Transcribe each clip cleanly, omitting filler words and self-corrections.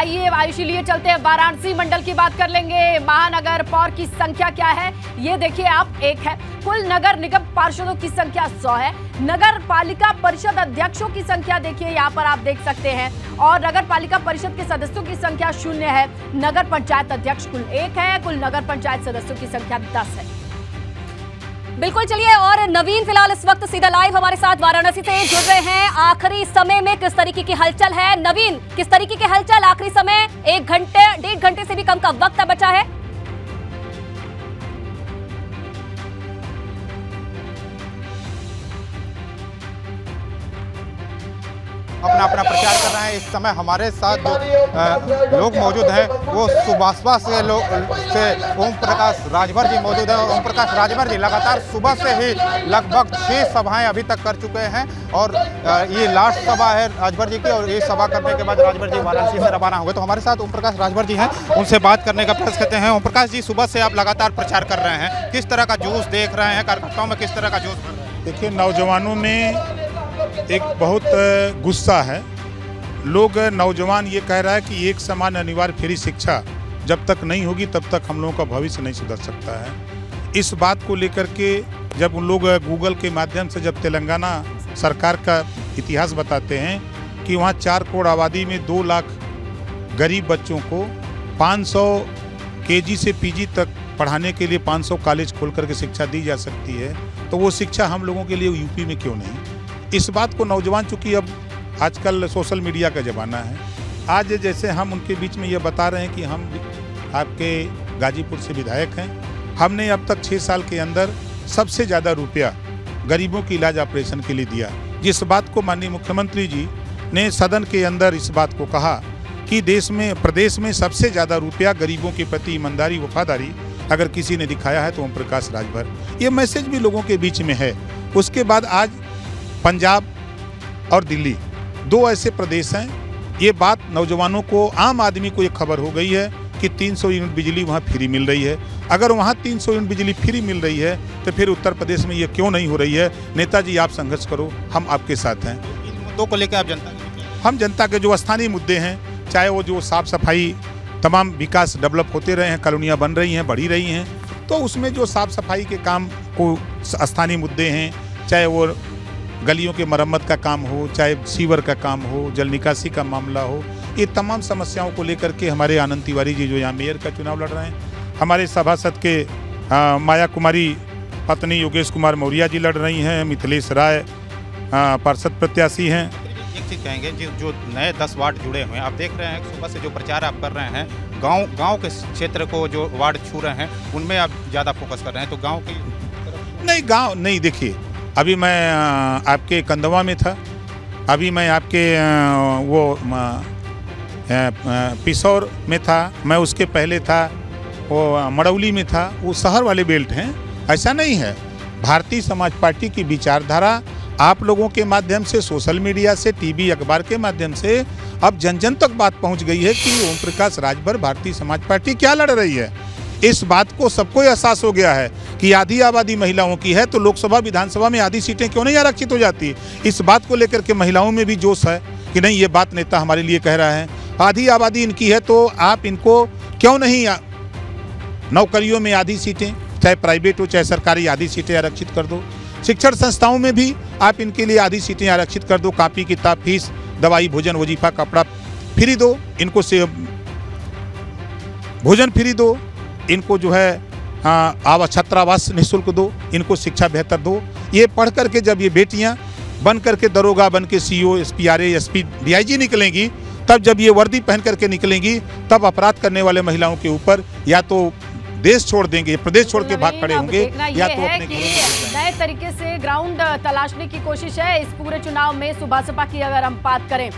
आइए आयुषी लिए चलते हैं वाराणसी मंडल की बात कर लेंगे। महानगर पौर की संख्या क्या है ये देखिए आप, 1 है। कुल नगर निगम पार्षदों की संख्या 100 है। नगर पालिका परिषद अध्यक्षों की संख्या देखिए यहाँ पर आप देख सकते हैं, और नगर पालिका परिषद के सदस्यों की संख्या 0 है। नगर पंचायत अध्यक्ष कुल 1 है। कुल नगर पंचायत सदस्यों की संख्या 10 है। बिल्कुल, चलिए। और नवीन फिलहाल इस वक्त सीधा लाइव हमारे साथ वाराणसी से जुड़ रहे हैं। आखिरी समय में किस तरीके की हलचल है नवीन, किस तरीके की हलचल आखिरी समय? 1 घंटे 1.5 घंटे से भी कम का वक्त बचा है। अपना अपना प्रचार कर रहे हैं। इस समय हमारे साथ जो लोग मौजूद हैं वो सुबह से ओम प्रकाश राजभर जी मौजूद हैं। ओम प्रकाश राजभर जी लगातार सुबह से ही लगभग 6 सभाएं अभी तक कर चुके हैं, और ये लास्ट सभा है राजभर जी की, और ये सभा करने के बाद राजभर जी वाराणसी से रवाना होंगे। तो हमारे साथ ओम प्रकाश राजभर जी हैं, उनसे बात करने का प्रयास करते हैं। ओम प्रकाश जी, सुबह से आप लगातार प्रचार कर रहे हैं, किस तरह का जोश देख रहे हैं? कार्यकर्ताओं में किस तरह का जोश? देखिए, नौजवानों में एक बहुत गुस्सा है। लोग नौजवान ये कह रहा है कि एक समान अनिवार्य फ्री शिक्षा जब तक नहीं होगी तब तक हम लोगों का भविष्य नहीं सुधर सकता है। इस बात को लेकर के जब उन लोग गूगल के माध्यम से जब तेलंगाना सरकार का इतिहास बताते हैं कि वहाँ 4 करोड़ आबादी में 2 लाख गरीब बच्चों को 500 केजी से पीजी तक पढ़ाने के लिए 500 कॉलेज खोल करके शिक्षा दी जा सकती है, तो वो शिक्षा हम लोगों के लिए यूपी में क्यों नहीं? इस बात को नौजवान, चूँकि अब आजकल सोशल मीडिया का ज़माना है, आज जैसे हम उनके बीच में ये बता रहे हैं कि हम आपके गाजीपुर से विधायक हैं, हमने अब तक 6 साल के अंदर सबसे ज़्यादा रुपया गरीबों के इलाज ऑपरेशन के लिए दिया। जिस बात को माननीय मुख्यमंत्री जी ने सदन के अंदर इस बात को कहा कि प्रदेश में सबसे ज़्यादा रुपया गरीबों के प्रति ईमानदारी वफादारी अगर किसी ने दिखाया है तो ओम प्रकाश राजभर, ये मैसेज भी लोगों के बीच में है। उसके बाद आज पंजाब और दिल्ली 2 ऐसे प्रदेश हैं, ये बात नौजवानों को, आम आदमी को ये खबर हो गई है कि 300 यूनिट बिजली वहाँ फ्री मिल रही है। अगर वहाँ 300 यूनिट बिजली फ्री मिल रही है तो फिर उत्तर प्रदेश में ये क्यों नहीं हो रही है? नेताजी, आप संघर्ष करो, हम आपके साथ हैं। इन मुद्दों को लेकर आप हम जनता के जो स्थानीय मुद्दे हैं, चाहे वो जो साफ सफाई, तमाम विकास डेवलप होते रहे हैं, कॉलोनियाँ बन रही हैं, बढ़ी रही हैं, तो उसमें जो साफ सफाई के काम को स्थानीय मुद्दे हैं, चाहे वो गलियों के मरम्मत का काम हो, चाहे सीवर का काम हो, जल निकासी का मामला हो, ये तमाम समस्याओं को लेकर के हमारे आनंद तिवारी जी जो यहाँ मेयर का चुनाव लड़ रहे हैं, हमारे सभासद के माया कुमारी पत्नी योगेश कुमार मौर्य जी लड़ रही हैं, मिथिलेश राय पार्षद प्रत्याशी हैं। एक चीज़ कहेंगे, जो नए 10 वार्ड जुड़े हुए हैं, आप देख रहे हैं सुबह से जो प्रचार आप कर रहे हैं, गांव के क्षेत्र को जो वार्ड छू रहे हैं उनमें आप ज़्यादा फोकस कर रहे हैं, तो गाँव की नहीं, गाँव नहीं। देखिए, अभी मैं आपके कंदवा में था, अभी मैं आपके वो पिसौर में था, मैं उसके पहले था वो मड़ौली में था। वो शहर वाले बेल्ट हैं, ऐसा नहीं है। भारतीय समाज पार्टी की विचारधारा आप लोगों के माध्यम से, सोशल मीडिया से, टीवी अखबार के माध्यम से अब जन जन तक बात पहुंच गई है कि ओम प्रकाश राजभर भारतीय समाज पार्टी क्या लड़ रही है। इस बात को सबको एहसास हो गया है कि आधी आबादी महिलाओं की है, तो लोकसभा विधानसभा में आधी सीटें क्यों नहीं आरक्षित हो जाती? इस बात को लेकर के महिलाओं में भी जोश है कि नहीं, ये बात नेता हमारे लिए कह रहा है। आधी आबादी इनकी है तो आप इनको क्यों नहीं नौकरियों में आधी सीटें, चाहे प्राइवेट हो चाहे सरकारी, आधी सीटें आरक्षित कर दो। शिक्षण संस्थाओं में भी आप इनके लिए आधी सीटें आरक्षित कर दो। कापी किताब फीस, दवाई, भोजन, वजीफा, कपड़ा फ्री दो इनको, से भोजन फ्री दो इनको, जो है छात्रावास निःशुल्क दो इनको, शिक्षा बेहतर दो। ये पढ़ करके जब ये बेटियां बन करके दरोगा बन के CO, SP, RA, SP, DIG निकलेंगी, तब जब ये वर्दी पहन करके निकलेंगी, तब अपराध करने वाले महिलाओं के ऊपर या तो देश छोड़ देंगे, प्रदेश छोड़ के भाग खड़े होंगे, या तो अपने नए तरीके से ग्राउंड तलाशने की कोशिश है इस पूरे चुनाव में सुबह सपा की अगर हम बात करें।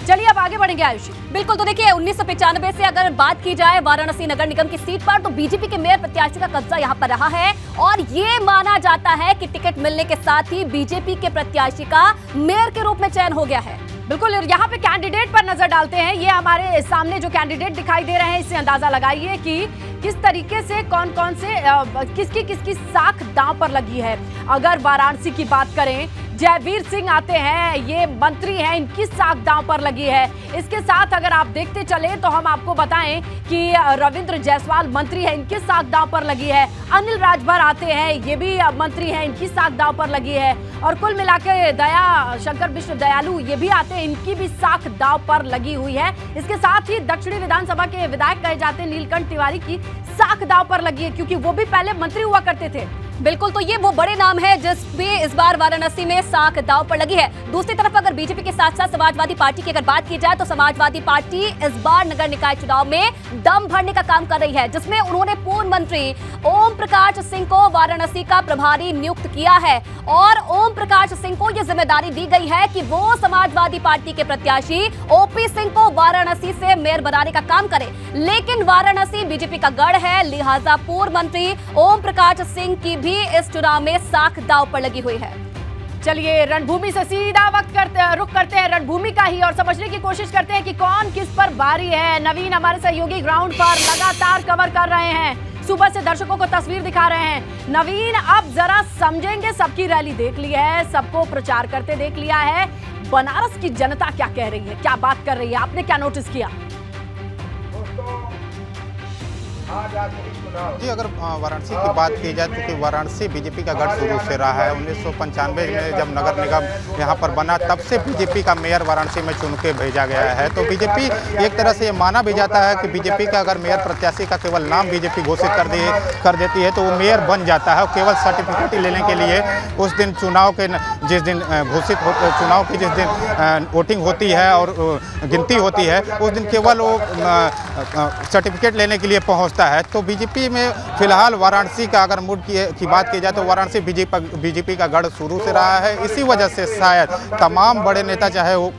चलिए अब आगे बढ़ेंगे आयुषी। बिल्कुल, तो देखिए 1995 से अगर बात की जाए वाराणसी नगर निगम की सीट पर, तो बीजेपी के मेयर प्रत्याशी का कब्जा यहां पर रहा है, और ये माना जाता है कि टिकट मिलने के साथ ही बीजेपी के प्रत्याशी का मेयर के रूप में चयन हो गया है। बिल्कुल, यहाँ पे कैंडिडेट पर नजर डालते हैं। ये हमारे सामने जो कैंडिडेट दिखाई दे रहे हैं, इससे अंदाजा लगाइए कि किस तरीके से कौन-कौन से किसकी साख दांव पर लगी है। अगर वाराणसी की बात करें, जयवीर सिंह आते हैं, ये मंत्री हैं, इनकी साख दांव पर लगी है। इसके साथ अगर आप देखते चले तो हम आपको बताएं कि रविंद्र जायसवाल मंत्री हैं, इनकी साख दांव पर लगी है। अनिल राजभर आते हैं, ये भी मंत्री हैं, इनकी साख दांव पर लगी है। और कुल मिलाकर दया शंकर विश्व दयालु ये भी आते हैं, इनकी भी साख दांव पर लगी हुई है। इसके साथ ही दक्षिणी विधानसभा के विधायक कहे जाते हैं नीलकंठ तिवारी की साख दांव पर लगी है, क्योंकि वो भी पहले मंत्री हुआ करते थे। बिल्कुल, तो ये वो बड़े नाम है जिसमें इस बार वाराणसी में साख दांव पर लगी है। दूसरी तरफ अगर बीजेपी के साथ साथ समाजवादी पार्टी की अगर बात की जाए तो समाजवादी पार्टी इस बार नगर निकाय चुनाव में दम भरने का काम कर रही है, जिसमें उन्होंने पूर्व मंत्री ओम प्रकाश सिंह को वाराणसी का प्रभारी नियुक्त किया है। और ओम प्रकाश सिंह को यह जिम्मेदारी दी गई है कि वो समाजवादी पार्टी के प्रत्याशी ओपी सिंह को वाराणसी से मेयर बनाने का काम करे। लेकिन वाराणसी बीजेपी का गढ़ है, लिहाजा पूर्व मंत्री ओम प्रकाश सिंह की भी इस चुनाव में साख दांव पर लगी हुई है। चलिए रणभूमि से सीधा रुख करते हैं रणभूमि का ही और समझने की कोशिश करते हैं कि कौन किस पर भारी है। नवीन हमारे सहयोगी ग्राउंड पर लगातार कवर कर रहे हैं, सुबह से दर्शकों को तस्वीर दिखा रहे हैं। नवीन, अब जरा समझेंगे, सबकी रैली देख ली है, सबको प्रचार करते देख लिया है, बनारस की जनता क्या कह रही है, क्या बात कर रही है, आपने क्या नोटिस किया? जी, अगर वाराणसी की बात की जाए तो वाराणसी बीजेपी का गढ़ शुरू से रहा है। 1995 में जब नगर निगम यहाँ पर बना तब से बीजेपी का मेयर वाराणसी में चुन के भेजा गया है। तो बीजेपी एक तरह से ये माना भी जाता है कि बीजेपी का अगर मेयर प्रत्याशी का केवल नाम बीजेपी घोषित कर देती है तो वो मेयर बन जाता है। केवल सर्टिफिकेट लेने के लिए उस दिन चुनाव के जिस दिन चुनाव की जिस दिन वोटिंग होती है और गिनती होती है उस दिन केवल वो सर्टिफिकेट लेने के लिए पहुँचता है। तो बीजेपी में फिलहाल वाराणसी का अगर मूड की बात की जाए तो वाराणसी बीजेपी का गढ़ शुरू से रहा है। इसी वजह से शायद तमाम बड़े नेता, चाहे वो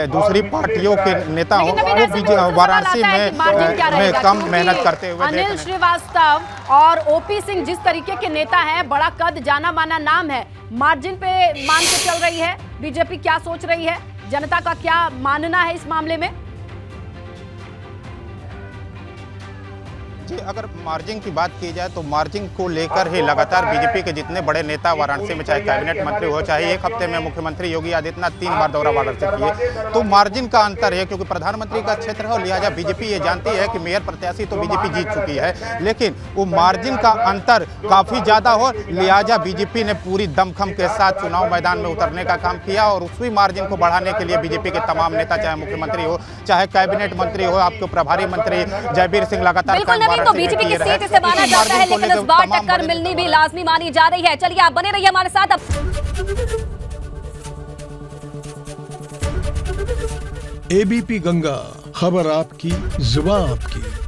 दूसरी पार्टियों के नेता हो, वो वाराणसी में कम मेहनत करते हुए। अनिल श्रीवास्तव और ओपी सिंह जिस तरीके के नेता हैं, बड़ा कद जाना माना नाम है, मार्जिन पे मान के चल रही है बीजेपी। क्या सोच रही है, जनता का क्या मानना है इस मामले में? जी, अगर मार्जिन की बात की जाए तो मार्जिन को लेकर ही लगातार बीजेपी के जितने बड़े नेता वाराणसी में, चाहे कैबिनेट मंत्री हो, चाहे एक हफ्ते में मुख्यमंत्री योगी आदित्यनाथ 3 बार दौरा वाराणसी किए, तो मार्जिन का अंतर है। क्योंकि प्रधानमंत्री का क्षेत्र है, लिहाजा बीजेपी ये जानती है कि मेयर प्रत्याशी तो बीजेपी जीत चुकी है, लेकिन वो मार्जिन का अंतर काफ़ी ज़्यादा हो, लिहाजा बीजेपी ने पूरी दमखम के साथ चुनाव मैदान में उतरने का काम किया। और उसी मार्जिन को बढ़ाने के लिए बीजेपी के तमाम नेता, चाहे मुख्यमंत्री हो, चाहे कैबिनेट मंत्री हो, आपके प्रभारी मंत्री जयवीर सिंह लगातार तो बीजेपी की सीट इसे माना जाता है, लेकिन इस बार टक्कर मिलनी भी लाजमी मानी जा रही है। चलिए आप बने रहिए हमारे साथ। एबीपी गंगा, खबर आपकी, जुबान आपकी।